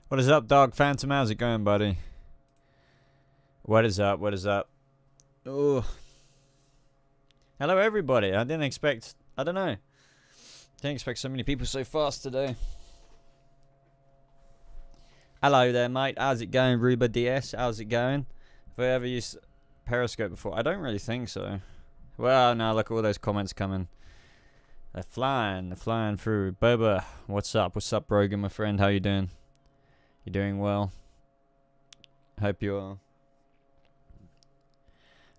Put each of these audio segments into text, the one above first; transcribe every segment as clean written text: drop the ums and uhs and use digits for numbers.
What is up, Dog Phantom? How's it going, buddy? What is up? What is up? Oh. Hello, everybody. I didn't expect... I don't know. Didn't expect so many people so fast today. Hello there, mate. How's it going, Ruba DS? How's it going? Have I ever used Periscope before? I don't really think so. Well, now look at all those comments coming. They're flying through. Boba, what's up? What's up, Brogan, my friend? How you doing? You doing well? Hope you are.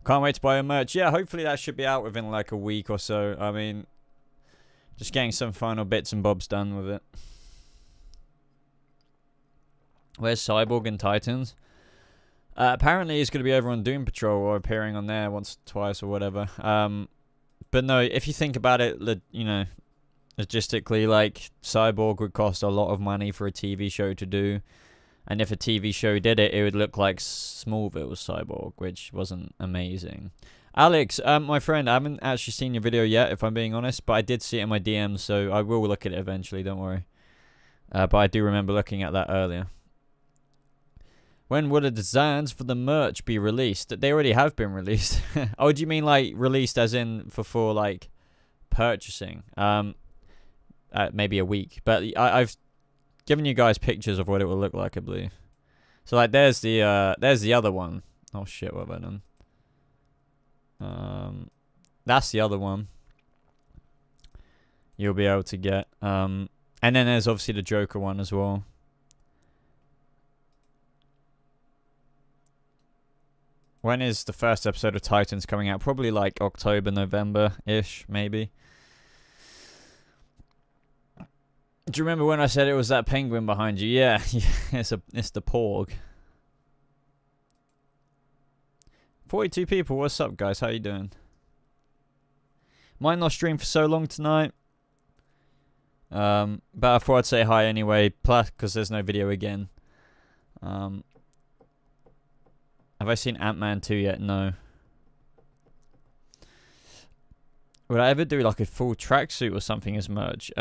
Can't wait to buy your merch. Yeah, hopefully that should be out within like a week or so. I mean, just getting some final bits and bobs done with it. Where's Cyborg and Titans? Apparently he's going to be over on Doom Patrol or appearing on there once, twice or whatever. But no, if you think about it, you know, logistically, like, Cyborg would cost a lot of money for a TV show to do. And if a TV show did it, it would look like Smallville's Cyborg, which wasn't amazing. Alex, my friend, I haven't actually seen your video yet, if I'm being honest, but I did see it in my DMs, so I will look at it eventually, don't worry. But I do remember looking at that earlier. When will the designs for the merch be released? They already have been released. Oh, do you mean like released as in for like purchasing? Maybe a week, but I've given you guys pictures of what it will look like, I believe. So like, there's the other one. Oh shit, what have I done? That's the other one. You'll be able to get. And then there's obviously the Joker one as well. When is the first episode of Titans coming out? Probably like October, November-ish, maybe. Do you remember when I said it was that penguin behind you? Yeah, it's the Porg. 42 people, what's up, guys? How you doing? Might not stream for so long tonight. But I thought I'd say hi anyway, plus because there's no video again. Have I seen Ant-Man 2 yet? No. Would I ever do like a full tracksuit or something as merch?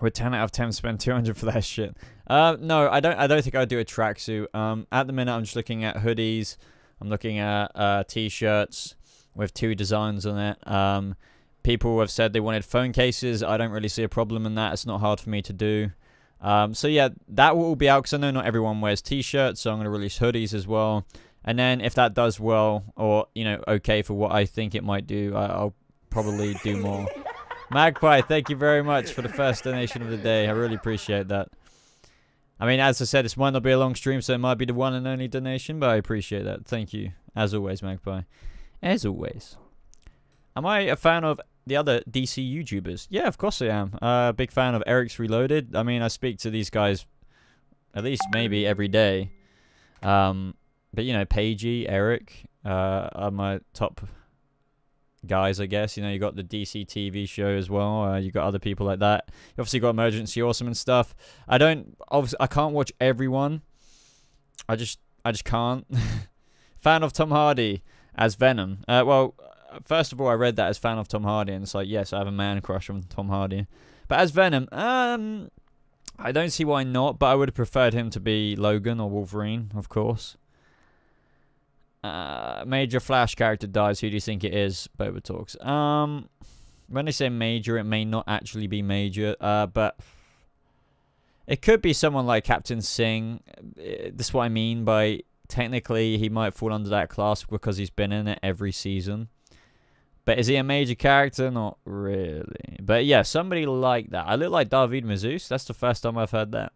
Would 10 out of 10 spend 200 for that shit? No, I don't think I'd do a tracksuit. At the minute, I'm just looking at hoodies. I'm looking at t-shirts with 2 designs on it. People have said they wanted phone cases. I don't really see a problem in that. It's not hard for me to do. So yeah, that will all be out because I know not everyone wears t-shirts, so I'm going to release hoodies as well. And then if that does well, or, you know, okay for what I think it might do, I'll probably do more. Magpie, thank you very much for the first donation of the day. I really appreciate that. I mean, as I said, this might not be a long stream, so it might be the one and only donation, but I appreciate that. Thank you. As always, Magpie. As always. Am I a fan of the other DC YouTubers? Yeah, of course I am. Big fan of Eric's Reloaded. I mean, I speak to these guys at least maybe every day. But, you know, Paigey, Eric are my top guys, I guess. You know, you got the DC TV show as well. You got other people like that. You obviously got Emergency Awesome and stuff. I can't watch everyone. I just can't. Fan of Tom Hardy as Venom. Well, first of all, I read that as fan of Tom Hardy, and it's like, yes, I have a man crush on Tom Hardy. But as Venom, I don't see why not, but I would have preferred him to be Logan or Wolverine, of course. Major Flash character dies. Who do you think it is? Boba talks. When they say major, it may not actually be major, but it could be someone like Captain Singh. That's what I mean by technically he might fall under that class because he's been in it every season. But is he a major character? Not really. But yeah, somebody like that. I look like David Mazouz. That's the first time I've heard that.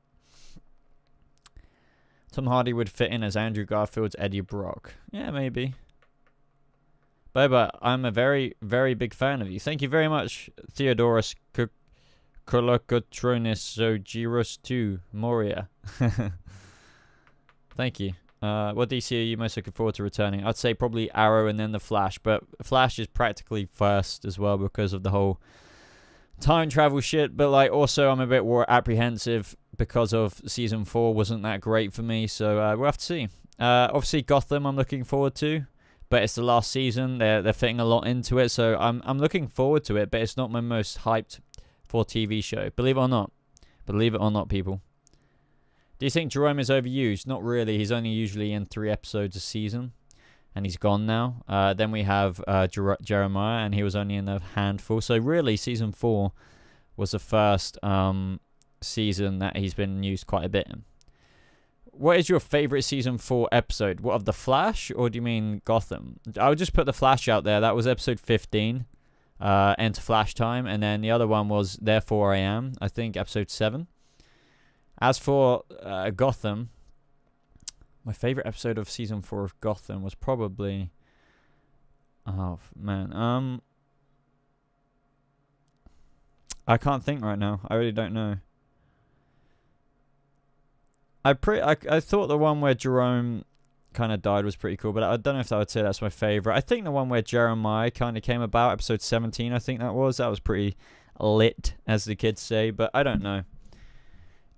Tom Hardy would fit in as Andrew Garfield's Eddie Brock. Yeah, maybe. Boba, I'm a very, very big fan of you. Thank you very much, Theodoros Kolokotronis Zogiros 2 Moria. Thank you. What DC are you most looking forward to returning? I'd say probably Arrow and then the Flash, but Flash is practically first as well because of the whole time travel shit. But like, also I'm a bit more apprehensive because of season 4 wasn't that great for me, so we'll have to see. Obviously Gotham I'm looking forward to, but it's the last season. They're fitting a lot into it, so I'm looking forward to it, but it's not my most hyped for TV show. Believe it or not. Believe it or not, people. Do you think Jerome is overused? Not really. He's only usually in 3 episodes a season, and he's gone now. Then we have Jeremiah, and he was only in a handful. So really, season 4 was the first season that he's been used quite a bit in. What is your favorite season 4 episode? What, of The Flash, or do you mean Gotham? I would just put The Flash out there. That was episode 15, Enter Flash Time, and then the other one was Therefore I Am, I think episode 7. As for Gotham, my favorite episode of season 4 of Gotham was probably, oh man, I can't think right now. I really don't know. I thought the one where Jerome kind of died was pretty cool, but I don't know if I would say that's my favorite. I think the one where Jeremiah kind of came about, episode 17, I think that was pretty lit, as the kids say, but I don't know.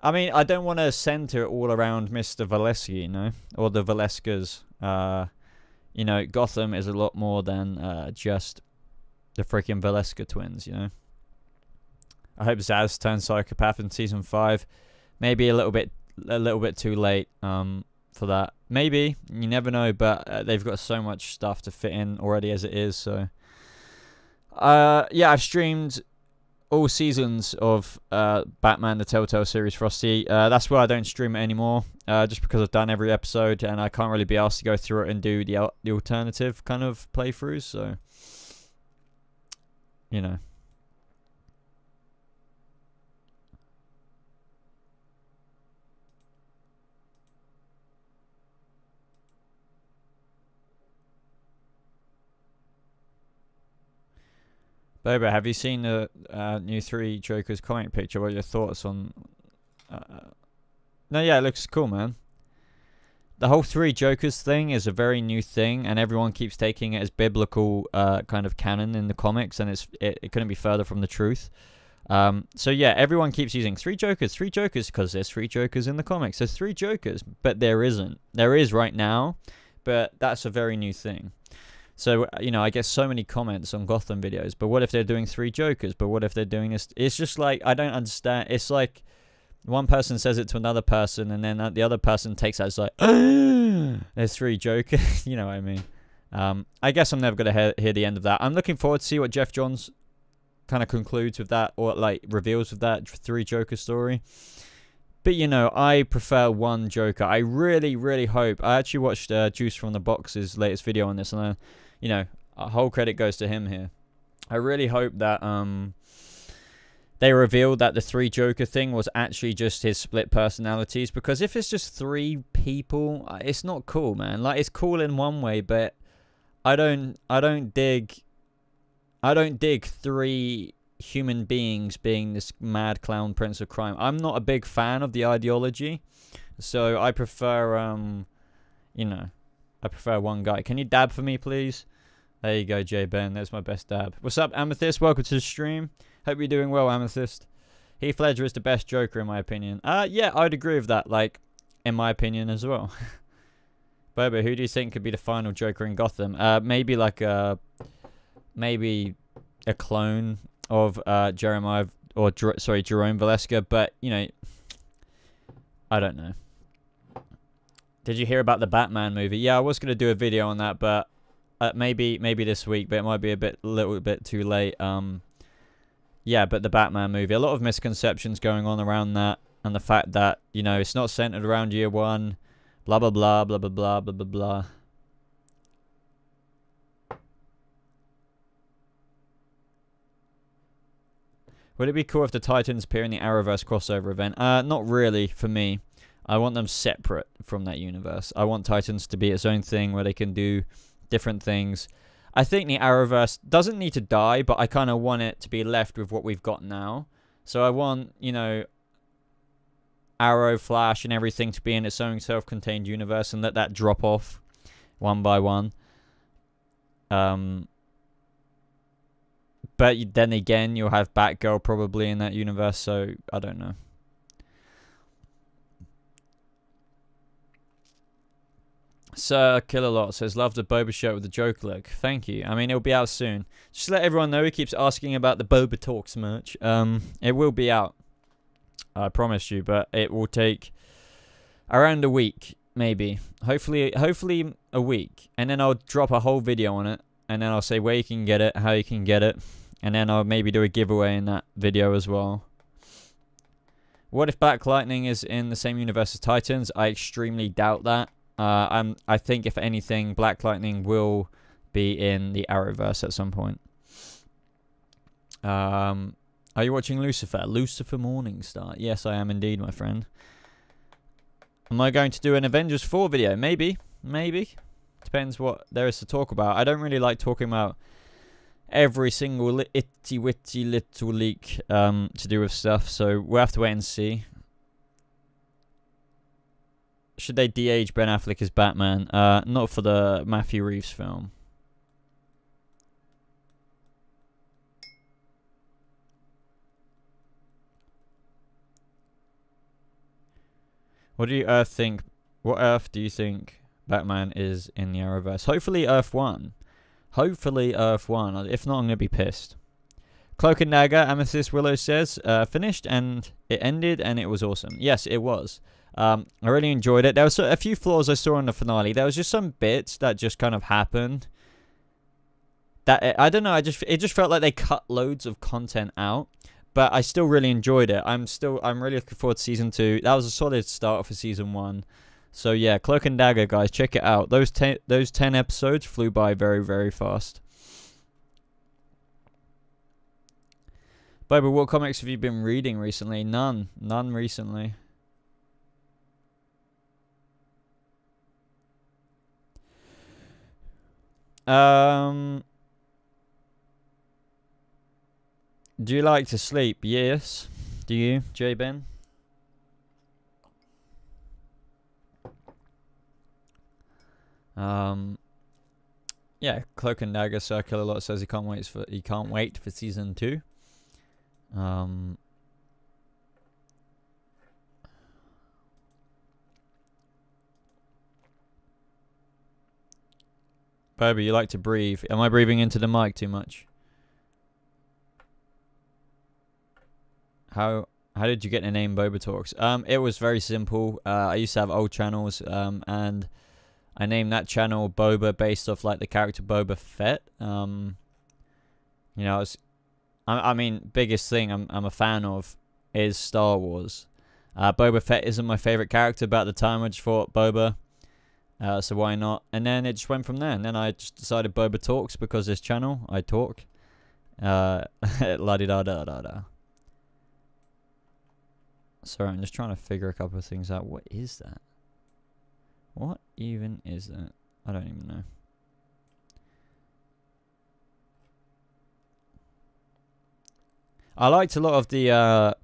I mean, I don't want to center it all around Mr. Valesky, you know, or the Valeskas. You know, Gotham is a lot more than just the freaking Valeska twins, you know. I hope Zaz turns psychopath in season 5. Maybe a little bit too late for that. Maybe, you never know, but they've got so much stuff to fit in already as it is. So, yeah, I've streamed all seasons of Batman the Telltale series, Frosty. That's why I don't stream it anymore, just because I've done every episode and I can't really be asked to go through it and do the alternative kind of playthroughs, so, you know. Boba, have you seen the new 3 Jokers comic picture? What are your thoughts on... No, yeah, it looks cool, man. The whole 3 Jokers thing is a very new thing, and everyone keeps taking it as biblical kind of canon in the comics, and it couldn't be further from the truth. So yeah, everyone keeps using 3 Jokers, because there's 3 Jokers in the comics. There's 3 Jokers, but there isn't. There is right now, but that's a very new thing. So, you know, I get so many comments on Gotham videos, but what if they're doing 3 Jokers? But what if they're doing this? It's just like, I don't understand. It's like one person says it to another person, and then the other person takes that as like, there's 3 Jokers. You know what I mean? I guess I'm never going to hear the end of that. I'm looking forward to see what Jeff Johns kind of concludes with that, or like reveals with that 3 Joker story. But, you know, I prefer 1 Joker. I really, really hope. I actually watched Juice from the Box's latest video on this, and you know, a whole credit goes to him here. I really hope that they revealed that the 3 Joker thing was actually just his split personalities, because if it's just 3 people, it's not cool, man. Like, it's cool in one way, but I don't dig 3 human beings being this mad clown prince of crime. I'm not a big fan of the ideology, so I prefer you know, I prefer 1 guy. Can you dab for me, please? There you go, J Ben. There's my best dab. What's up, Amethyst? Welcome to the stream. Hope you're doing well, Amethyst. Heath Ledger is the best Joker, in my opinion. Yeah, I'd agree with that, like, in my opinion as well. Boba, who do you think could be the final Joker in Gotham? Maybe like maybe a clone of Jeremiah, or Jerome Valeska, but, you know, I don't know. Did you hear about the Batman movie? Yeah, I was going to do a video on that, but maybe this week, but it might be a little bit too late. Yeah, but the Batman movie, a lot of misconceptions going on around that, and the fact that, you know, it's not centered around year 1, blah blah blah blah blah blah blah blah blah. Would it be cool if the Titans appear in the Arrowverse crossover event? Not really for me. I want them separate from that universe. I want Titans to be its own thing where they can do different things. I think the Arrowverse doesn't need to die, but I kind of want it to be left with what we've got now. So I want, you know, Arrow, Flash, and everything to be in its own self-contained universe, and let that drop off one by one. But then again, you'll have Batgirl probably in that universe, so I don't know. Sir Killalot says, love the Boba shirt with the Joker look. Thank you. I mean, it'll be out soon. Just to let everyone know, he keeps asking about the Boba Talks merch. It will be out. I promise you, but it will take Around a week, maybe. Hopefully a week. And then I'll drop a whole video on it. And then I'll say where you can get it, how you can get it. And then I'll maybe do a giveaway in that video as well. What if Black Lightning is in the same universe as Titans? I extremely doubt that. I think, if anything, Black Lightning will be in the Arrowverse at some point. Are you watching Lucifer? Lucifer Morningstar. Yes, I am indeed, my friend. Am I going to do an Avengers 4 video? Maybe. Maybe. Depends what there is to talk about. I don't really like talking about every single itty-witty little leak to do with stuff, so we'll have to wait and see. Should they de-age Ben Affleck as Batman? Not for the Matthew Reeves film. What do you think? What Earth do you think Batman is in the Arrowverse? Hopefully Earth 1. Hopefully Earth 1. If not, I'm going to be pissed. Cloak and Dagger, Amethyst Willow says, finished and it ended and it was awesome. Yes, it was. I really enjoyed it. There was a few flaws I saw in the finale. There was just some bits that just kind of happened. That I don't know. It just felt like they cut loads of content out. But I still really enjoyed it. I'm really looking forward to season 2. That was a solid start for season 1. So yeah, Cloak and Dagger, guys, check it out. Those 10 episodes flew by very, very fast. Boba, what comics have you been reading recently? None recently. Do you like to sleep? Yes. Do you, J-Ben? Yeah, Cloak and Dagger Circular Lot says he can't wait for season 2. Bobby, you like to breathe. Am I breathing into the mic too much? How did you get the name Boba Talks? It was very simple. I used to have old channels, and I named that channel Boba based off like the character Boba Fett. You know, I mean, biggest thing I'm a fan of is Star Wars. Boba Fett isn't my favorite character, but at the time I just thought Boba, so why not? And then it just went from there. And then I just decided Boba Talks because this channel I talk. La di da da da da. Sorry, I'm just trying to figure a couple of things out. What is that? What even is that? I don't even know. I liked a lot of the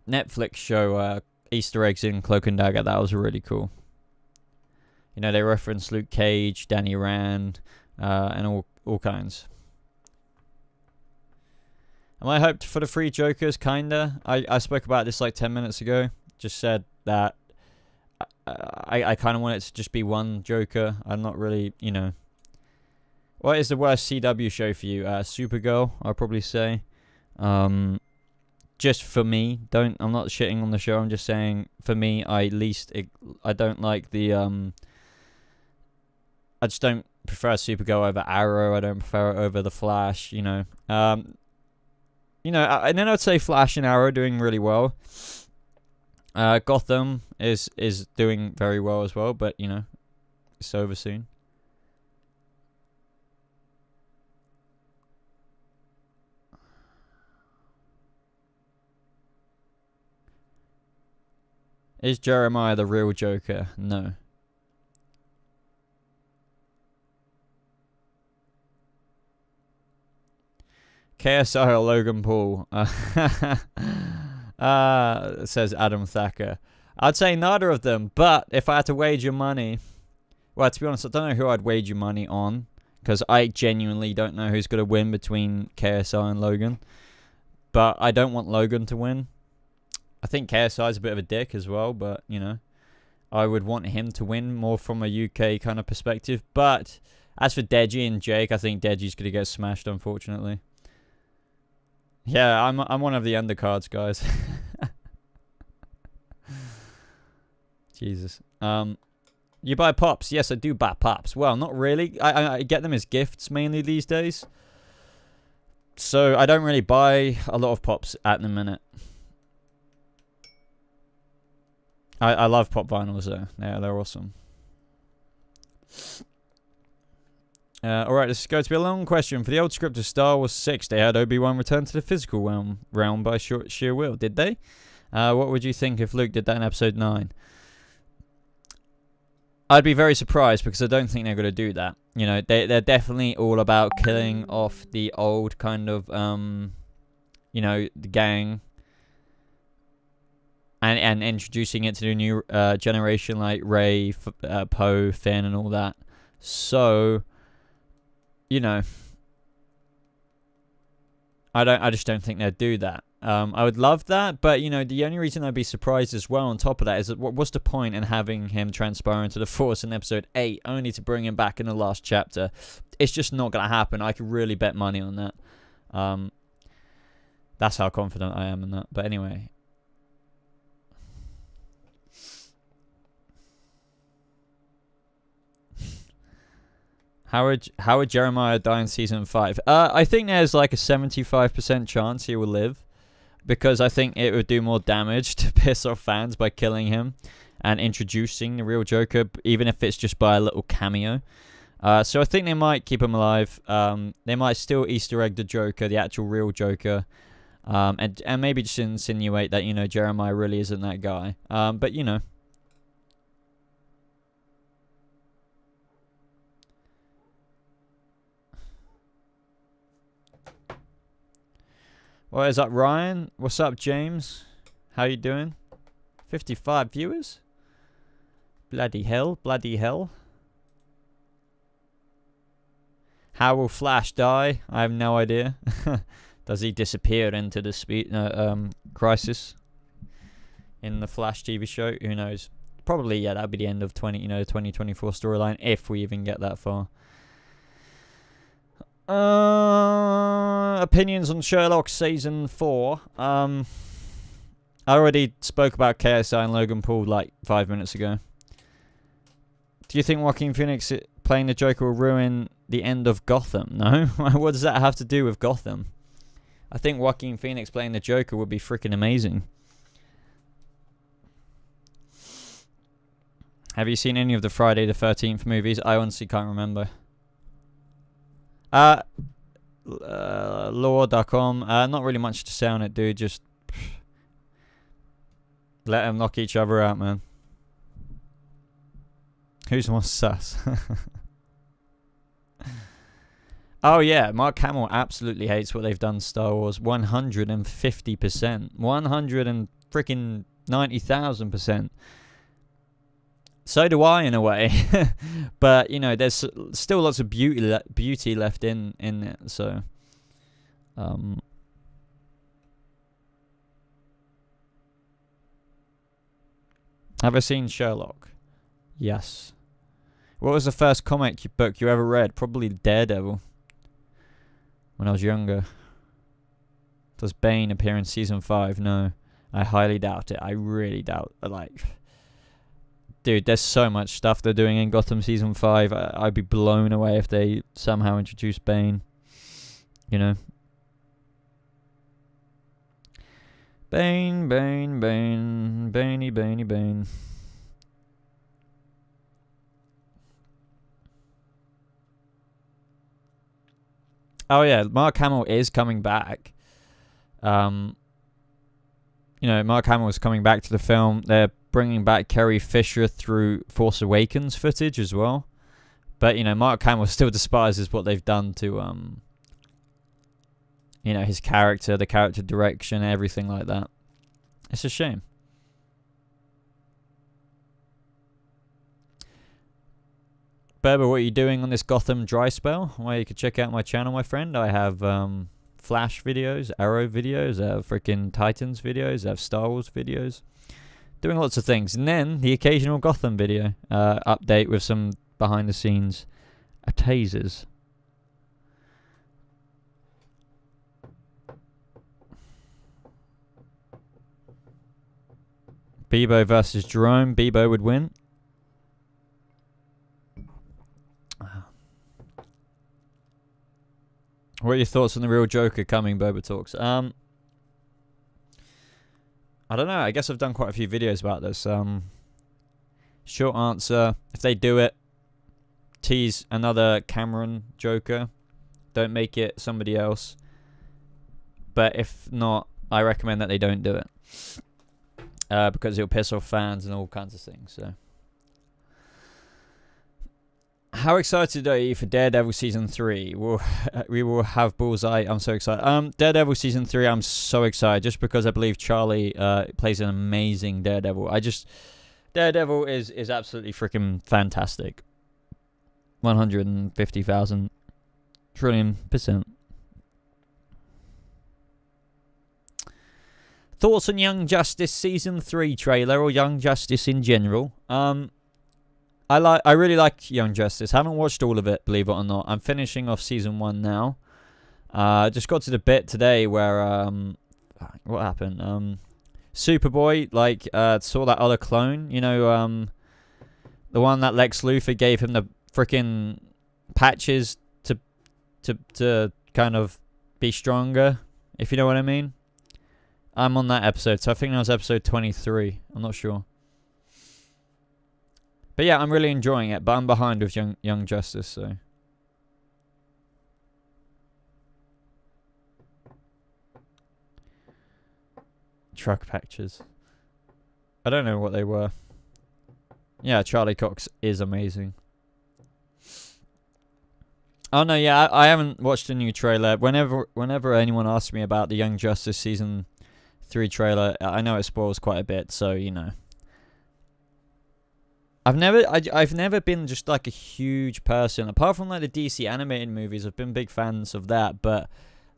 Netflix show Easter eggs in Cloak and Dagger. That was really cool. You know, they referenced Luke Cage, Danny Rand, and all kinds. Am I hyped for the free Jokers? Kinda. I spoke about this like 10 minutes ago. Just said that I kind of want it to just be one Joker. I'm not really, you know. What is the worst CW show for you? Supergirl, I'll probably say. Just for me. I'm not shitting on the show. I'm just saying, for me, I don't like the, I just don't prefer Supergirl over Arrow. I don't prefer it over The Flash, you know. You know, and then I'd say Flash and Arrow doing really well. Gotham is doing very well as well, but you know, it's over soon. Is Jeremiah the real Joker? No. KSI or Logan Paul? Says Adam Thacker. I'd say neither of them, but if I had to wager money... Well, to be honest, I don't know who I'd wager money on, because I genuinely don't know who's going to win between KSI and Logan. But I don't want Logan to win. I think KSI's a bit of a dick as well, but, you know, I would want him to win more from a UK kind of perspective. But as for Deji and Jake, I think Deji's going to get smashed, unfortunately. Yeah, I'm one of the undercards, guys. Jesus. You buy pops? Yes, I do buy pops. Well, not really. I get them as gifts mainly these days. So I don't really buy a lot of pops at the minute. I love pop vinyls though. Yeah, they're awesome. Alright, this is going to be a long question. For the old script of Star Wars 6, they had Obi-Wan return to the physical realm by sheer will, did they? What would you think if Luke did that in episode 9? I'd be very surprised because I don't think they're going to do that. You know, they're definitely all about killing off the old kind of, you know, the gang. And introducing it to the new generation like Rey, Poe, Finn and all that. So, you know, I just don't think they'd do that. I would love that, but you know, the only reason I'd be surprised as well on top of that is that what's the point in having him transpire into the Force in episode 8 only to bring him back in the last chapter? It's just not going to happen. I could really bet money on that. That's how confident I am in that. But anyway. How would Jeremiah die in season 5? I think there's like a 75% chance he will live, because I think it would do more damage to piss off fans by killing him and introducing the real Joker, even if it's just by a little cameo. So I think they might keep him alive. They might still Easter egg the Joker, the actual real Joker, and maybe just insinuate that, you know, Jeremiah really isn't that guy. But you know. What is up, Ryan? What's up, James? How you doing? 55 viewers? Bloody hell, bloody hell. How will Flash die? I have no idea. Does he disappear into the crisis in the Flash TV show? Who knows? Probably, yeah, that'll be the end of 2024 storyline, if we even get that far. Opinions on Sherlock season 4. I already spoke about KSI and Logan Paul like 5 minutes ago. Do you think Joaquin Phoenix playing the Joker will ruin the end of Gotham? No. What does that have to do with Gotham? I think Joaquin Phoenix playing the Joker would be freaking amazing. Have you seen any of the Friday the 13th movies? I honestly can't remember. Lore.com. Not really much to say on it, dude. Just let them knock each other out, man. Who's more sus? Oh yeah, Mark Hamill absolutely hates what they've done to Star Wars. 150%. 190,000%. So do I, in a way. But, you know, there's still lots of beauty left in it, so... Have I seen Sherlock? Yes. What was the first comic book you ever read? Probably Daredevil. When I was younger. Does Bane appear in season 5? No. I highly doubt it. I really doubt it. Like... Dude, there's so much stuff they're doing in Gotham Season 5. I'd be blown away if they somehow introduce Bane. You know? Bane, Bane, Bane. Baney, Baney, Bane. Oh, yeah. Mark Hamill is coming back. You know, Mark Hamill is coming back to the film. They're bringing back Carrie Fisher through Force Awakens footage as well. But, you know, Mark Hamill still despises what they've done to, you know, his character, the character direction, everything like that. It's a shame. Berber, what are you doing on this Gotham dry spell? Well, you can check out my channel, my friend. I have Flash videos, Arrow videos, I have freaking Titans videos, I have Star Wars videos. Doing lots of things. And then the occasional Gotham video update with some behind the scenes tasers. Bebo versus Jerome. Bebo would win. What are your thoughts on the real Joker coming, Boba Talks? I don't know. I guess I've done quite a few videos about this. Short answer, if they do it, tease another Cameron Joker. Don't make it somebody else. But if not, I recommend that they don't do it. Because it'll piss off fans and all kinds of things. So, how excited are you for Daredevil Season 3? We will have Bullseye. I'm so excited. Daredevil Season 3, I'm so excited. Just because I believe Charlie plays an amazing Daredevil. Daredevil is absolutely freaking fantastic. 150,000 trillion%. Thoughts on Young Justice Season 3 trailer, or Young Justice in general? I really like Young Justice. Haven't watched all of it, believe it or not. I'm finishing off Season 1 now. Just got to the bit today where what happened? Superboy saw that other clone, you know, the one that Lex Luthor gave him the freaking patches to kind of be stronger, if you know what I mean. I'm on that episode, so I think that was episode 23. I'm not sure. But yeah, I'm really enjoying it, but I'm behind with Young Justice, so. Truck patches. I don't know what they were. Yeah, Charlie Cox is amazing. Oh no, yeah, I haven't watched a new trailer. Whenever anyone asks me about the Young Justice Season 3 trailer, I know it spoils quite a bit, so you know. I've never been just like a huge person, apart from like the DC animated movies. I've been big fans of that, but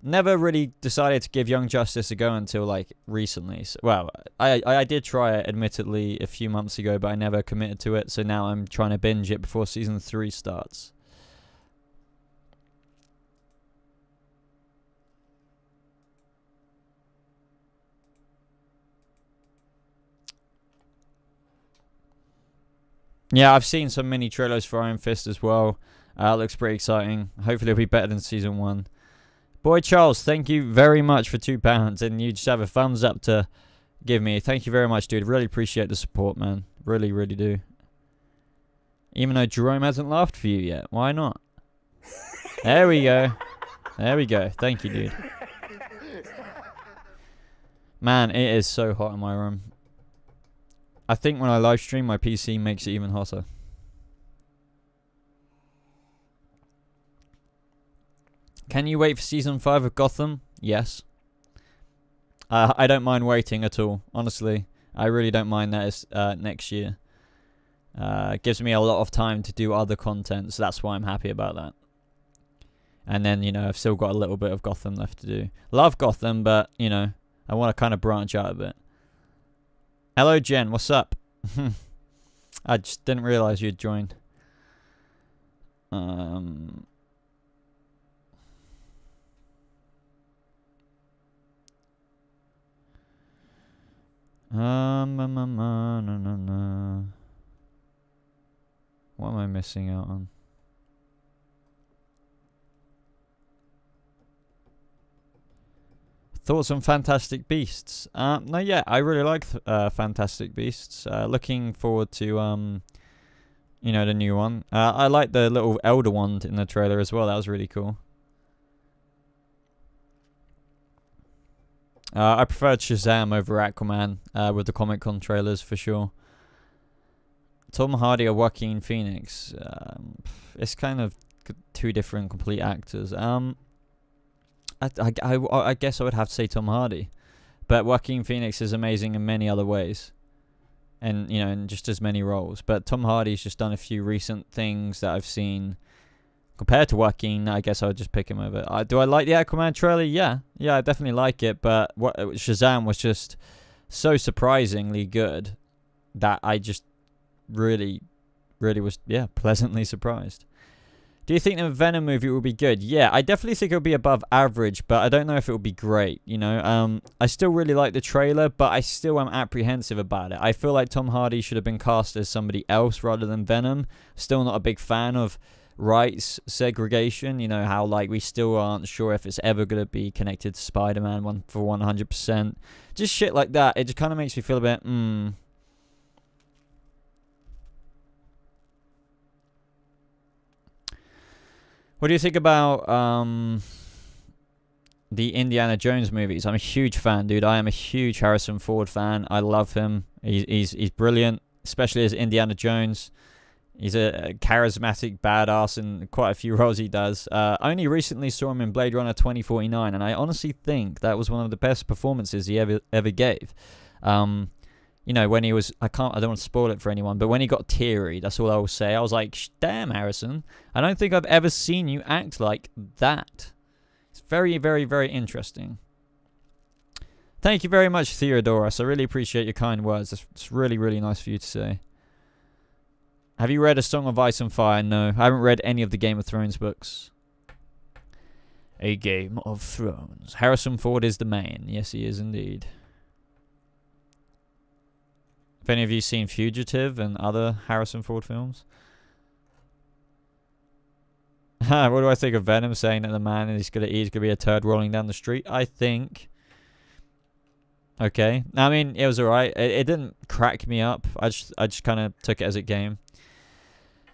never really decided to give Young Justice a go until like recently. So, well, I did try it admittedly a few months ago, but I never committed to it. So now I'm trying to binge it before Season 3 starts. Yeah, I've seen some mini trailers for Iron Fist as well. Looks pretty exciting. Hopefully it'll be better than Season 1. Boy Charles, thank you very much for £2. And you just have a thumbs up to give me. Thank you very much, dude. Really appreciate the support, man. Really, really do. Even though Jerome hasn't laughed for you yet. Why not? There we go. There we go. Thank you, dude. Man, it is so hot in my room. I think when I live stream, my PC makes it even hotter. Can you wait for Season 5 of Gotham? Yes. I don't mind waiting at all. Honestly, I really don't mind that it's next year. It gives me a lot of time to do other content, so that's why I'm happy about that. And then, you know, I've still got a little bit of Gotham left to do. Love Gotham, but, you know, I want to kind of branch out a bit. Hello, Jen. What's up? I just didn't realize you'd joined. No. What am I missing out on? Thoughts on Fantastic Beasts? No, yeah, I really like Fantastic Beasts. Looking forward to, you know, the new one. I like the little elder wand in the trailer as well. That was really cool. I preferred Shazam over Aquaman with the Comic-Con trailers for sure. Tom Hardy or Joaquin Phoenix? It's kind of two different complete actors. I guess I would have to say Tom Hardy, but Joaquin Phoenix is amazing in many other ways, and you know, in just as many roles. But Tom Hardy's just done a few recent things that I've seen. Compared to Joaquin, I guess I would just pick him over. Do I like the Aquaman trailer? Yeah, I definitely like it. But Shazam was just so surprisingly good that I just really was pleasantly surprised. Do you think the Venom movie will be good? Yeah, I definitely think it'll be above average, but I don't know if it will be great, you know? I still really like the trailer, but I still am apprehensive about it. I feel like Tom Hardy should have been cast as somebody else rather than Venom. Still not a big fan of rights segregation, you know, how, like, we still aren't sure if it's ever going to be connected to Spider-Man for 100%. Just shit like that. It just kind of makes me feel a bit, What do you think about the Indiana Jones movies? I'm a huge fan, dude. I am a huge Harrison Ford fan. I love him. He's brilliant, especially as Indiana Jones. He's a charismatic badass in quite a few roles he does. I only recently saw him in Blade Runner 2049, and I honestly think that was one of the best performances he ever gave. You know, when he was, I don't want to spoil it for anyone, but when he got teary, that's all I will say. I was like, damn, Harrison, I don't think I've ever seen you act like that. It's very, very, very interesting. Thank you very much, Theodoros. I really appreciate your kind words. It's really, really nice for you to say. Have you read A Song of Ice and Fire? No, I haven't read any of the Game of Thrones books. A Game of Thrones. Harrison Ford is the man. Yes, he is indeed. Have any of you seen Fugitive and other Harrison Ford films? What do I think of Venom saying that the man he's gonna eat is gonna be a turd rolling down the street? I think. Okay. I mean, it was alright. It didn't crack me up. I just kind of took it as it came.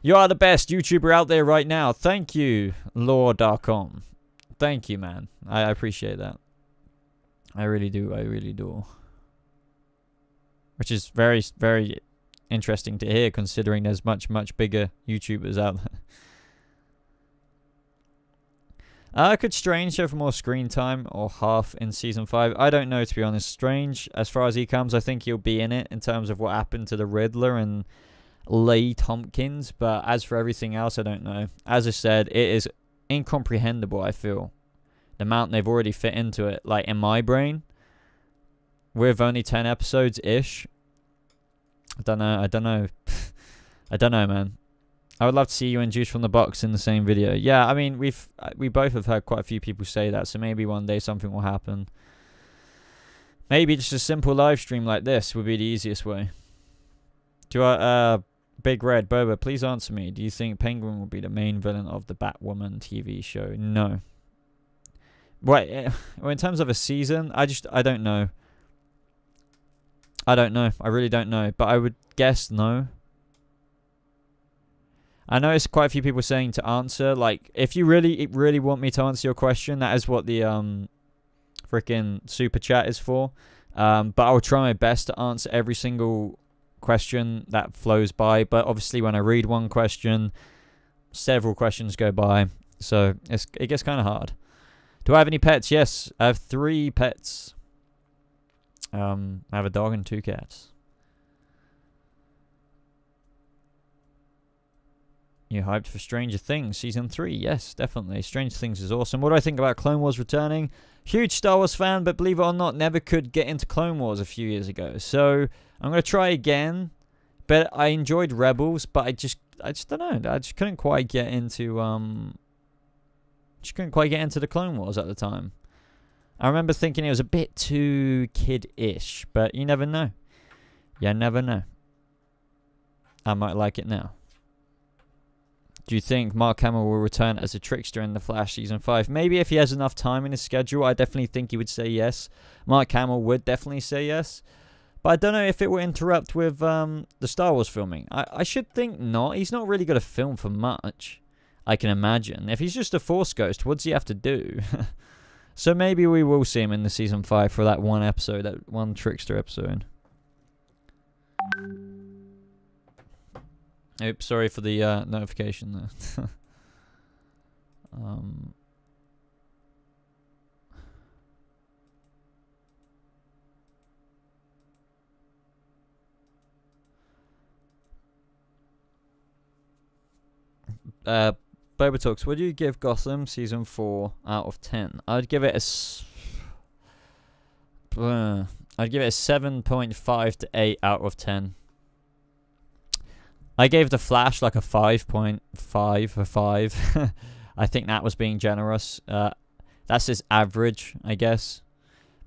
You are the best YouTuber out there right now. Thank you, Lore.com. Thank you, man. I appreciate that. I really do. I really do. Which is very, very interesting to hear, considering there's much, much bigger YouTubers out there. Could Strange have more screen time or half in Season 5? I don't know, to be honest. Strange, as far as he comes, I think he'll be in it in terms of what happened to the Riddler and Lee Tompkins. But as for everything else, I don't know. As I said, it is incomprehensible, I feel. The amount they've already fit into it. Like, in my brain, with only 10 episodes-ish. I don't know. I don't know, man. I would love to see you and Juice from the Box in the same video. Yeah, I mean, we both have heard quite a few people say that, so maybe one day something will happen. Maybe just a simple live stream like this would be the easiest way. Big Red, Boba, please answer me. Do you think Penguin will be the main villain of the Batwoman TV show? No. Well, in terms of a season, I don't know. I don't know. I really don't know. But I would guess no. I know it's quite a few people saying to answer. Like, if you really want me to answer your question, that is what the freaking super chat is for. But I will try my best to answer every single question that flows by. But obviously, when I read one question, several questions go by. So it gets kind of hard. Do I have any pets? Yes, I have 3 pets. I have a dog and 2 cats. You hyped for Stranger Things Season 3? Yes, definitely. Stranger Things is awesome. What do I think about Clone Wars returning? Huge Star Wars fan, but believe it or not, never could get into Clone Wars a few years ago. So I'm going to try again. But I enjoyed Rebels, but I just don't know. I just couldn't quite get into the Clone Wars at the time. I remember thinking it was a bit too kid-ish, but you never know. You never know. I might like it now. Do you think Mark Hamill will return as a trickster in The Flash Season 5? Maybe if he has enough time in his schedule, I definitely think he would say yes. Mark Hamill would definitely say yes. But I don't know if it will interrupt with the Star Wars filming. I should think not. He's not really going to film for much, I can imagine. If he's just a Force ghost, what does he have to do? So maybe we will see him in the Season 5 for that one episode, that one trickster episode. Oops, sorry for the notification there. Boba Talks, would you give Gotham Season 4 out of 10? I'd give it a 7.5 to 8 out of 10. I gave The Flash like a 5.5 or 5. I think that was being generous. That's his average, I guess.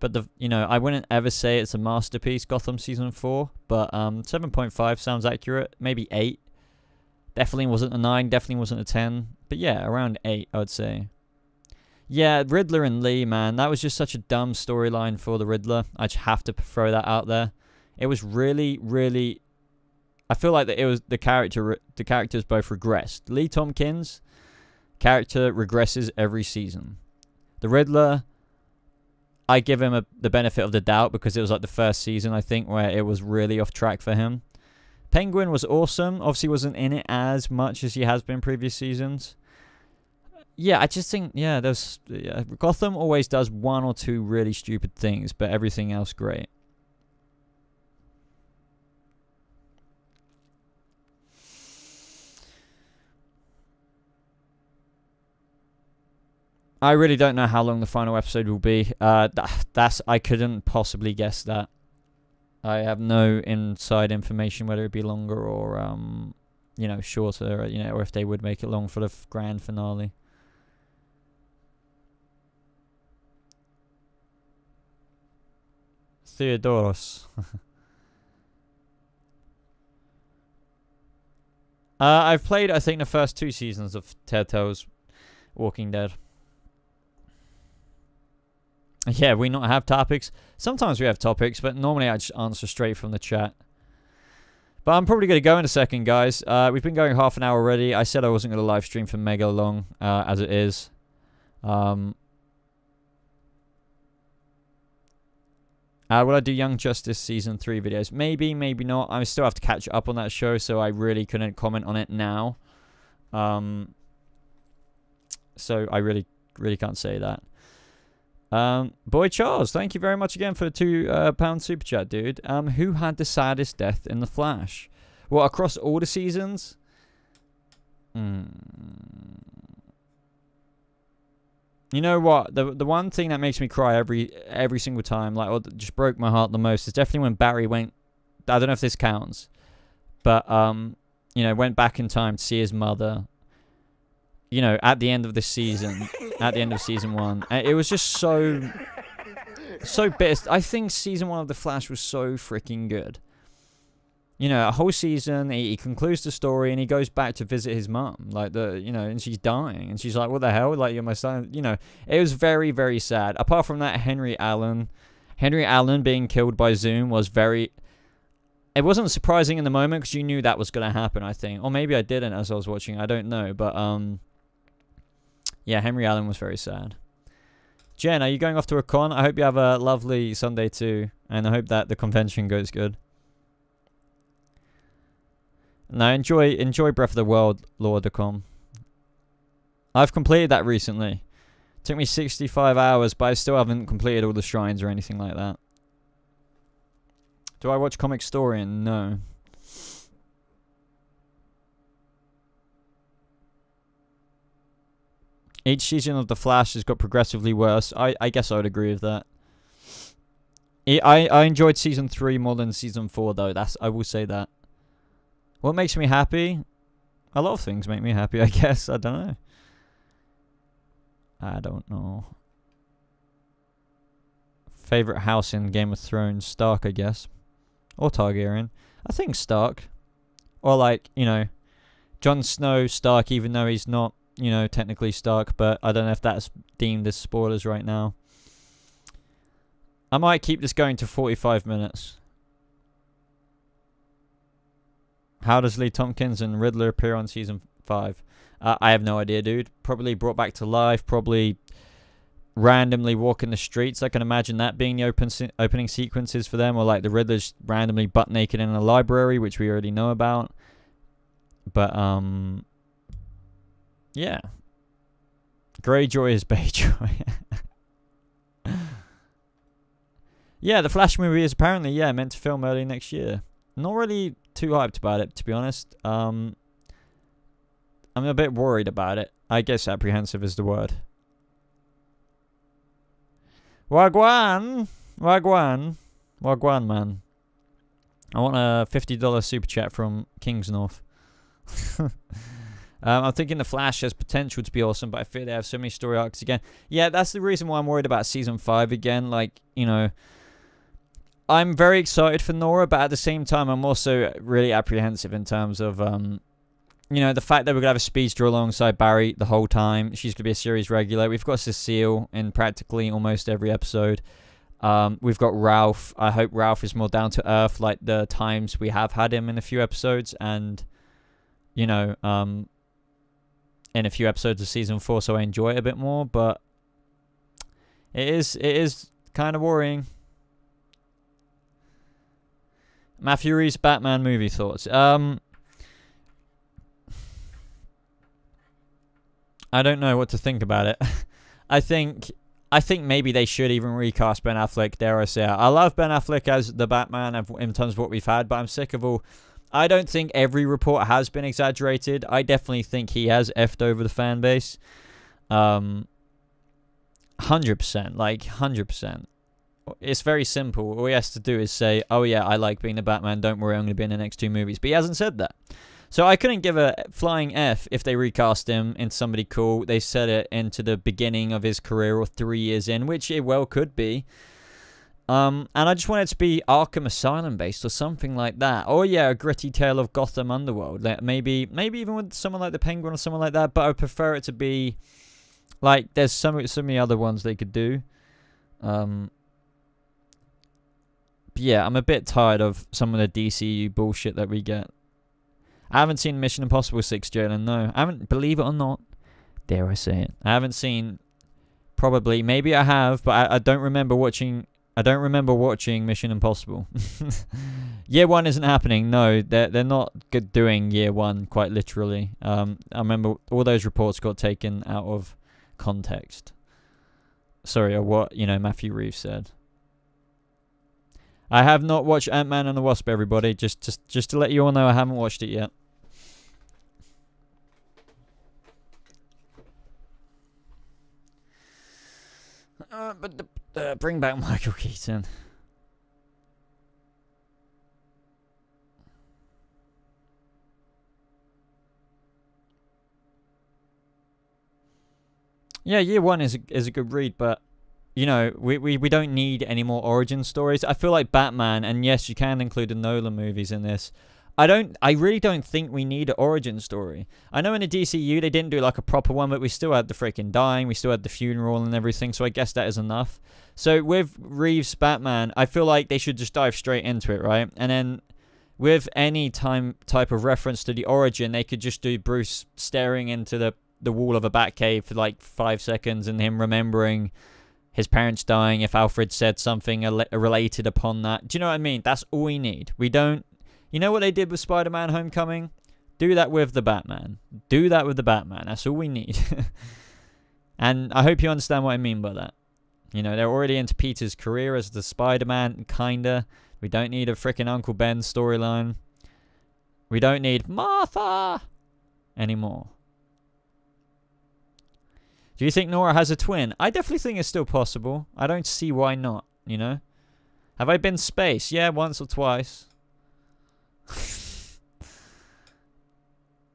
But I wouldn't ever say it's a masterpiece, Gotham season 4. But 7.5 sounds accurate. Maybe 8. Definitely wasn't a 9. Definitely wasn't a 10. But yeah, around 8, I would say. Yeah, Riddler and Lee, man, that was just such a dumb storyline for the Riddler. I just have to throw that out there. It was really, really. I feel like that it was the characters both regressed. Lee Tompkins' character regresses every season. The Riddler, I give him the benefit of the doubt because it was like the first season, I think, where it was really off track for him. Penguin was awesome. Obviously, wasn't in it as much as he has been previous seasons. Yeah, I just think, Gotham always does 1 or 2 really stupid things, but everything else great. I really don't know how long the final episode will be. I couldn't possibly guess that. I have no inside information whether it be longer or shorter, or if they would make it long for the grand finale. Theodoros. I've played, I think, the first 2 seasons of Telltale's Walking Dead. Yeah, we not have topics. Sometimes we have topics, but normally I just answer straight from the chat. But I'm probably going to go in a second, guys. We've been going half an hour already. I said I wasn't going to live stream for mega long, as it is. Will I do Young Justice Season 3 videos? Maybe, maybe not. I still have to catch up on that show, so I really couldn't comment on it now. So I really can't say that. Boy Charles, thank you very much again for the £2 super chat, dude. Who had the saddest death in The Flash? Well, across all the seasons? You know what? The one thing that makes me cry every single time, like, or just broke my heart the most, is definitely when Barry went. I don't know if this counts, but went back in time to see his mother. At the end of the season, at the end of season 1, it was just so bitter. I think season 1 of The Flash was so freaking good. A whole season, he concludes the story and he goes back to visit his mum, like and she's dying, and she's like, "What the hell? Like, you're my son." It was very, very sad. Apart from that, Henry Allen being killed by Zoom was very. It wasn't surprising in the moment because you knew that was gonna happen, I think, or maybe I didn't as I was watching. I don't know, but yeah, Henry Allen was very sad. Jen, are you going off to a con? I hope you have a lovely Sunday too, and I hope that the convention goes good. No, enjoy Breath of the Wild, Lord.com. I've completed that recently. It took me 65 hours, but I still haven't completed all the shrines or anything like that. Do I watch Comic Storian? No. Each season of The Flash has got progressively worse. I guess I would agree with that. I enjoyed season 3 more than season 4, though. I will say that. What makes me happy? A lot of things make me happy, I guess. I don't know. I don't know. Favorite house in Game of Thrones? Stark, I guess. Or Targaryen. I think Stark. Or like, Jon Snow, Stark, even though he's not, technically Stark. But I don't know if that's deemed as spoilers right now. I might keep this going to 45 minutes. How does Lee Tompkins and Riddler appear on season 5? I have no idea, dude. Probably brought back to life. Probably randomly walking the streets. I can imagine that being the opening sequences for them. Or like the Riddler's randomly butt naked in a library, which we already know about. But, yeah. Greyjoy is Bayjoy. Yeah, the Flash movie is apparently, meant to film early next year. Not really too hyped about it, to be honest. I'm a bit worried about it. I guess apprehensive is the word. Wagwan! Wagwan! Wagwan, man. I want a $50 super chat from Kings North. I'm thinking The Flash has potential to be awesome, but I fear they have so many story arcs again. Yeah, that's the reason why I'm worried about season 5 again. Like, you know, I'm very excited for Nora, but at the same time, I'm also really apprehensive in terms of, you know, the fact that we're going to have a speedster alongside Barry the whole time. She's going to be a series regular. We've got Cecile in practically almost every episode. We've got Ralph. I hope Ralph is more down to earth like the times we have had him in a few episodes. And, you know, in a few episodes of season 4, so I enjoy it a bit more. But it is kind of worrying. Matthew Reeves Batman movie thoughts. I don't know what to think about it. I think maybe they should even recast Ben Affleck, dare I say. I love Ben Affleck as the Batman in terms of what we've had, but I'm sick of all... I don't think every report has been exaggerated. I definitely think he has effed over the fan base. 100%, like 100%. It's very simple. All he has to do is say, oh yeah, I like being the Batman, don't worry, I'm going to be in the next 2 movies. But he hasn't said that. So I couldn't give a flying F if they recast him into somebody cool. They set it into the beginning of his career or 3 years in, which it well could be. And I just want it to be Arkham Asylum based or something like that. Or yeah, a gritty tale of Gotham Underworld. Like maybe even with someone like the Penguin or someone like that. But I would prefer it to be like there's so many other ones they could do. But yeah, I'm a bit tired of some of the DCU bullshit that we get. I haven't seen Mission Impossible 6, Jalen. No, I haven't. Believe it or not, dare I say it, I haven't seen. Probably, maybe I have, but I don't remember watching. I don't remember watching Mission Impossible. Year 1 isn't happening. No, they're not good doing Year 1 quite literally. I remember all those reports got taken out of context. Sorry, or what Matthew Reeves said. I have not watched Ant-Man and the Wasp. Everybody, just to let you all know, I haven't watched it yet. But bring back Michael Keaton. Yeah, Year 1 is a good read, but we don't need any more origin stories. I feel like Batman, and yes, you can include the Nolan movies in this. I really don't think we need an origin story. I know in the DCU they didn't do like a proper one, but we still had the freaking dying, we still had the funeral and everything, so I guess that is enough. So with Reeves' Batman, I feel like they should just dive straight into it, right? And then with any type of reference to the origin, they could just do Bruce staring into the wall of a Batcave for like 5 seconds and him remembering his parents dying if Alfred said something related upon that. Do you know what I mean? That's all we need. We don't... You know what they did with Spider-Man Homecoming? Do that with the Batman. Do that with the Batman. That's all we need. And I hope you understand what I mean by that. They're already into Peter's career as the Spider-Man, kinda. We don't need a freaking Uncle Ben storyline. We don't need Martha anymore. Do you think Nora has a twin? I definitely think it's still possible. I don't see why not, Have I been space? Yeah, once or twice.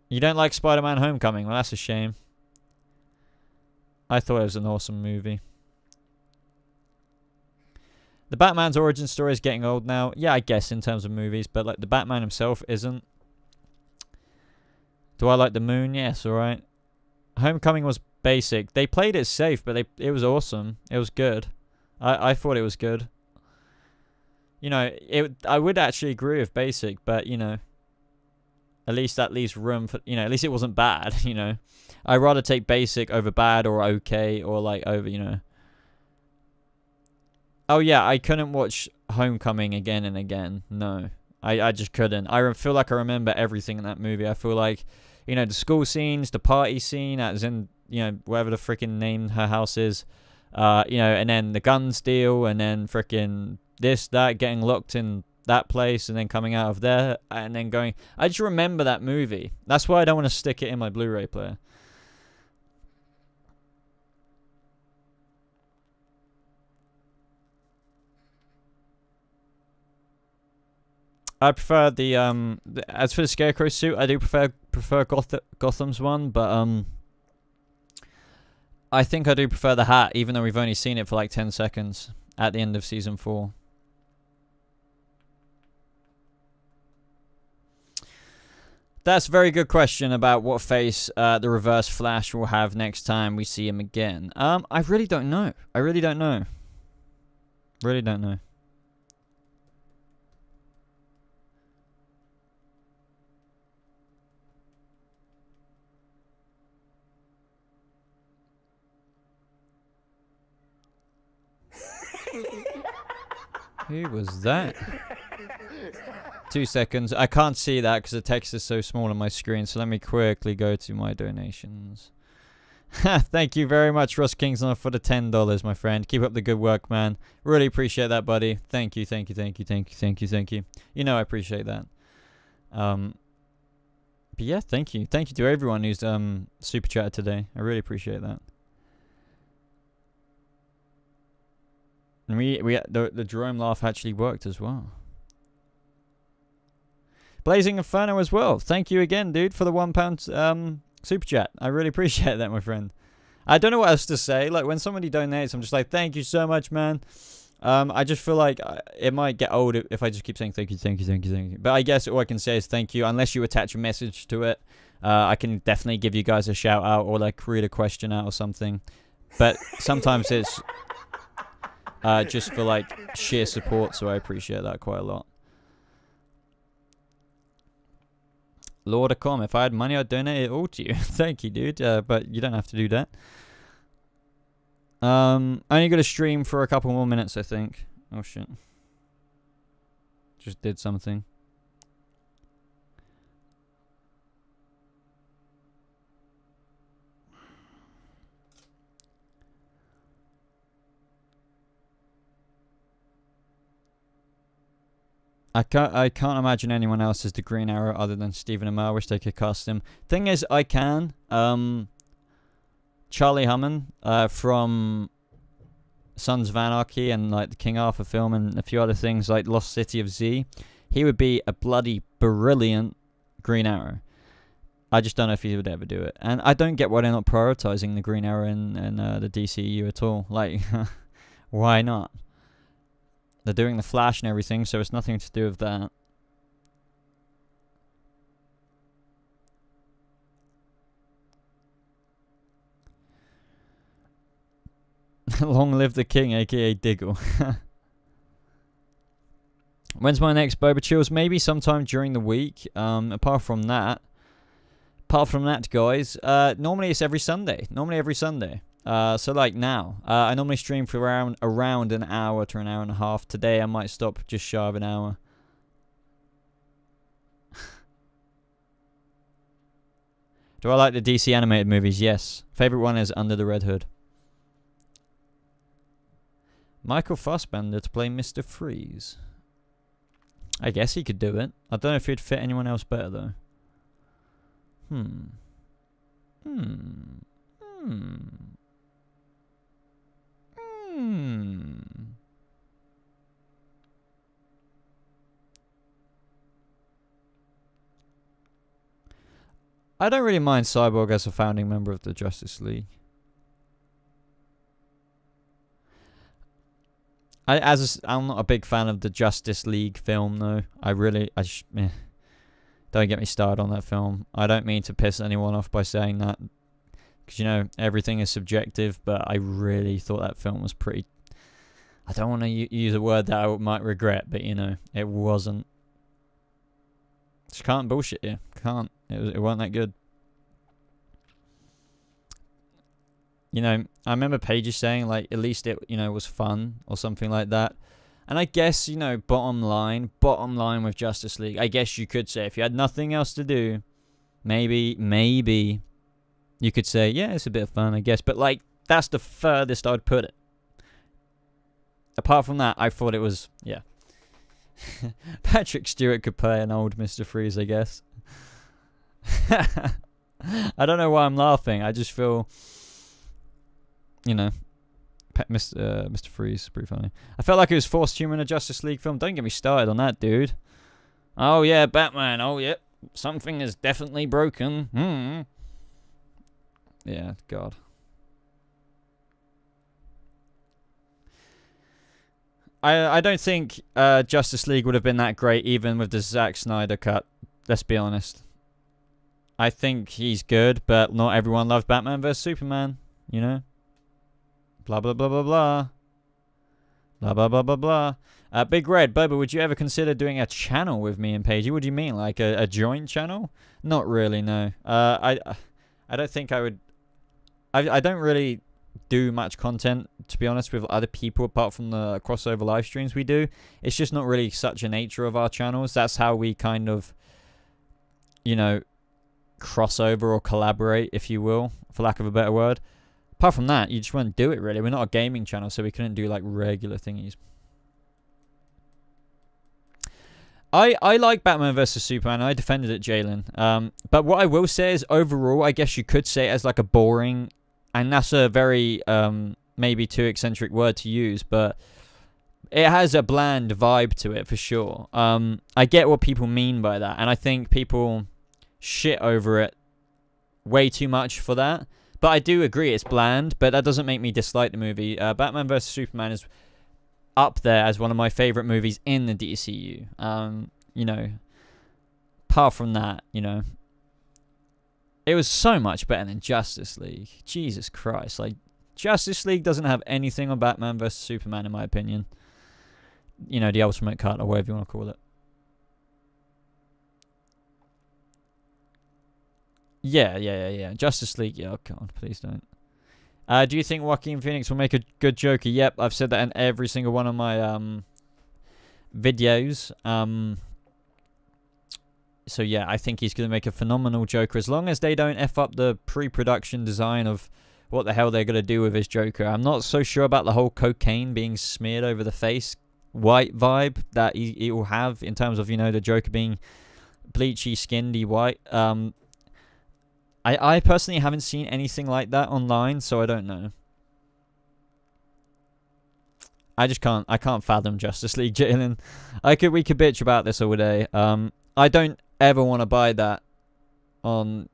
You don't like Spider-Man Homecoming? Well, that's a shame. I thought it was an awesome movie. The Batman's origin story is getting old now. Yeah, I guess in terms of movies, but like the Batman himself isn't. Do I like the moon? Yes, alright. Homecoming was basic. They played it safe, but it was awesome. It was good. I thought it was good. I would actually agree with basic, but at least that leaves room for, at least it wasn't bad, I'd rather take basic over bad or okay or like over, Oh yeah, I couldn't watch Homecoming again and again. No, I just couldn't. I feel like I remember everything in that movie. I feel like, the school scenes, the party scene, as in, whatever the freaking name her house is, and then the guns deal, and then freaking this, that, getting locked in that place, and then coming out of there, and then going... I just remember that movie. That's why I don't want to stick it in my Blu-ray player. I prefer as for the Scarecrow suit, I do prefer Gotham's one, but I think I do prefer the hat, even though we've only seen it for like 10 seconds at the end of season 4. That's a very good question about what face the Reverse Flash will have next time we see him again. I really don't know. I really don't know. Really don't know. Who was that? 2 seconds. I can't see that because the text is so small on my screen. So let me quickly go to my donations. Thank you very much, Ross Kingston, for the $10, my friend. Keep up the good work, man. Really appreciate that, buddy. Thank you, thank you, thank you, thank you, thank you, thank you. You know I appreciate that. But yeah, thank you. Thank you to everyone who's super chatted today. I really appreciate that. And the Jerome laugh actually worked as well. Blazing Inferno as well. Thank you again, dude, for the £1 super chat. I really appreciate that, my friend. I don't know what else to say. Like, when somebody donates, I'm just like, thank you so much, man. I just feel like it might get old if I just keep saying thank you, thank you, thank you, thank you. But I guess all I can say is thank you. Unless you attach a message to it, I can definitely give you guys a shout out or like read a question out or something. But sometimes it's just for like sheer support, so I appreciate that quite a lot. Lord.com, if I had money, I'd donate it all to you. Thank you, dude. But you don't have to do that. Only got to stream for a couple more minutes, I think. Oh, shit. Just did something. I can't imagine anyone else as the Green Arrow other than Stephen Amell. I wish they could cast him. Thing is, I can. Charlie Hunnam from Sons of Anarchy and like the King Arthur film and a few other things like Lost City of Z. He would be a bloody brilliant Green Arrow. I just don't know if he would ever do it. And I don't get why they're not prioritizing the Green Arrow in the DCU at all. Like, why not? They're doing the Flash and everything, so it's nothing to do with that. Long live the king, aka Diggle. When's my next BobaChills? Maybe sometime during the week. Apart from that, guys, normally it's every Sunday. So like now, I normally stream for around an hour to an hour and a half. Today I might stop just shy of an hour. Do I like the DC animated movies? Yes. Favorite one is Under the Red Hood. Michael Fassbender to play Mr. Freeze. I guess he could do it. I don't know if he'd fit anyone else better though. I don't really mind Cyborg as a founding member of the Justice League. I'm not a big fan of the Justice League film though. Don't get me started on that film. I don't mean to piss anyone off by saying that, because, you know, everything is subjective, but I really thought that film was pretty... I don't want to use a word that I might regret, but, you know, it wasn't. Just can't bullshit you. Can't. It wasn't that good. You know, I remember Paige saying, like, at least it, you know, was fun or something like that. And I guess, you know, bottom line with Justice League, I guess you could say if you had nothing else to do, maybe you could say, yeah, it's a bit of fun, I guess. But, like, that's the furthest I'd put it. Apart from that, I thought it was, yeah. Patrick Stewart could play an old Mr. Freeze, I guess. I don't know why I'm laughing. I just feel, you know, Mr. Freeze is pretty funny. I felt like it was forced humor in a Justice League film. Don't get me started on that, dude. Oh yeah, Batman. Oh yeah, something is definitely broken. Yeah, God. I don't think Justice League would have been that great even with the Zack Snyder cut. Let's be honest. I think he's good, but not everyone loved Batman vs Superman. You know. Blah blah blah blah blah. Blah blah blah blah blah. Big Red, Boba, would you ever consider doing a channel with me and Paigey? What do you mean, like a joint channel? Not really, no. I don't think I would. I don't really do much content, to be honest, with other people apart from the crossover live streams we do. It's just not really such a nature of our channels. That's how we kind of, you know, crossover or collaborate, if you will, for lack of a better word. Apart from that, you just wouldn't do it, really. We're not a gaming channel, so we couldn't do, like, regular thingies. I like Batman vs Superman. I defended it, Jalen. But what I will say is, overall, I guess you could say it as, like, a boring... And that's a very, maybe too eccentric word to use, but it has a bland vibe to it, for sure. I get what people mean by that, and I think people shit over it way too much for that. But I do agree it's bland, but that doesn't make me dislike the movie. Batman vs Superman is up there as one of my favorite movies in the DCU. You know, apart from that, you know, it was so much better than Justice League. Jesus Christ. Like, Justice League doesn't have anything on Batman vs Superman, in my opinion. You know, the ultimate cut, or whatever you want to call it. Yeah. Justice League, yeah, oh God, please don't. Do you think Joaquin Phoenix will make a good Joker? Yep, I've said that in every single one of my videos. So yeah, I think he's going to make a phenomenal Joker, as long as they don't F up the pre-production design of what the hell they're going to do with his Joker. I'm not so sure about the whole cocaine being smeared over the face white vibe that he will have, in terms of, you know, the Joker being bleachy, skinny white. I personally haven't seen anything like that online, so I don't know. I can't fathom Justice League, Jalen. We could bitch about this all day. I don't ever want to buy that on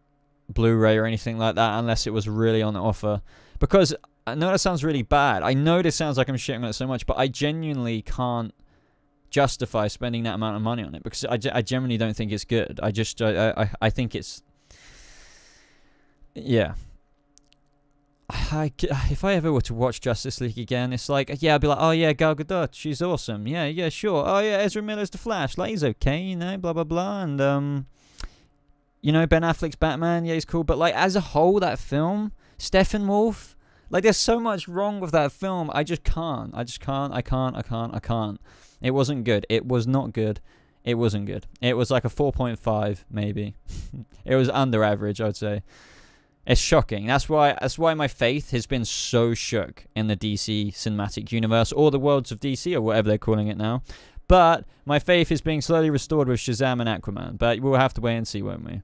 Blu-ray or anything like that unless it was really on offer, because I know that sounds really bad. I know this sounds like I'm shitting on it so much, but I genuinely can't justify spending that amount of money on it, because I genuinely don't think it's good. I think it's, yeah. If I ever were to watch Justice League again, it's like, yeah, I'd be like, oh yeah, Gal Gadot, she's awesome. Yeah, sure. Oh yeah, Ezra Miller's the Flash. Like, he's okay, you know, blah blah blah. And you know, Ben Affleck's Batman, yeah, he's cool. But like, as a whole, that film, Steppenwolf, like, there's so much wrong with that film. I can't. I can't. It wasn't good. It was not good. It wasn't good. It was like a 4.5 maybe. It was under average, I'd say. It's shocking. That's why my faith has been so shook in the DC cinematic universe, or the worlds of DC, or whatever they're calling it now. But my faith is being slowly restored with Shazam and Aquaman. But we'll have to wait and see, won't we?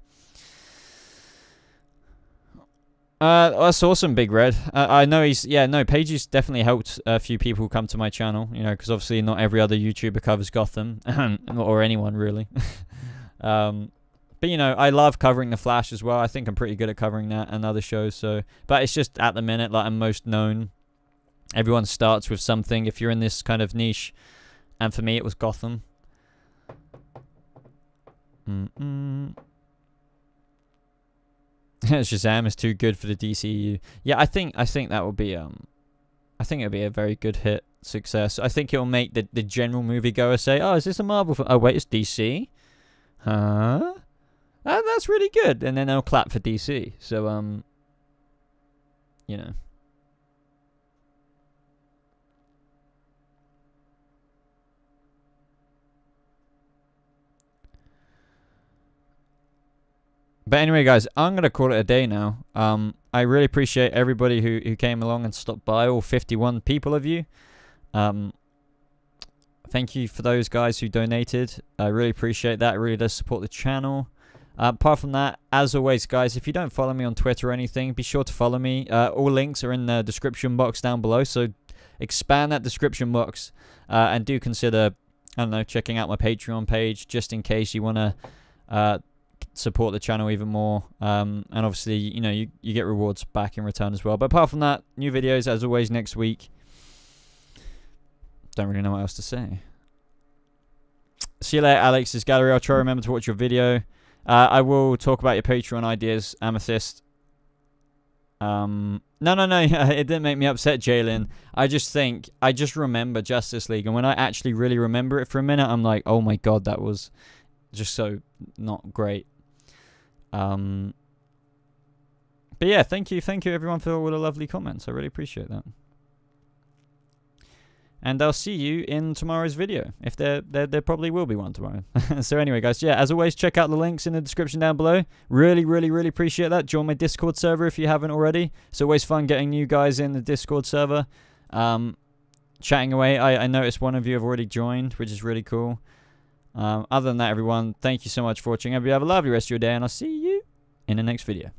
That's awesome, Big Red. I know Paige's definitely helped a few people come to my channel, you know, because obviously not every other YouTuber covers Gotham, or anyone really. But, you know, I love covering The Flash as well. I think I'm pretty good at covering that and other shows. So, but it's just at the minute, like, I'm most known. Everyone starts with something if you're in this kind of niche. And for me, it was Gotham. Shazam is too good for the DCU. Yeah, I think that will be I think it'll be a very good hit success. I think it'll make the general moviegoer say, "Oh, is this a Marvel film? Oh, wait, it's DC? Huh? That's really good." And then they'll clap for DC. So you know. But anyway, guys, I'm going to call it a day now. I really appreciate everybody who came along and stopped by, all 51 people of you. Thank you for those guys who donated. I really appreciate that. It really does support the channel. Apart from that, as always, guys, if you don't follow me on Twitter or anything, be sure to follow me. All links are in the description box down below, so expand that description box and do consider I don't know, checking out my Patreon page just in case you want to support the channel even more. And obviously, you know, you get rewards back in return as well. But apart from that, new videos as always next week. Don't really know what else to say. See you later, Alex's Gallery. I'll try to remember to watch your video. I will talk about your Patreon ideas, Amethyst. No, it didn't make me upset, Jalen. I just remember Justice League, and when I actually really remember it for a minute, I'm like, oh my god, that was just so not great. But yeah, thank you everyone for all the lovely comments. I really appreciate that. And I'll see you in tomorrow's video. If there probably will be one tomorrow. So anyway, guys, yeah, as always, check out the links in the description down below. Really appreciate that. Join my Discord server if you haven't already. It's always fun getting new guys in the Discord server. Chatting away. I noticed one of you have already joined, which is really cool. Other than that, everyone, thank you so much for watching. I hope you have a lovely rest of your day, and I'll see you in the next video.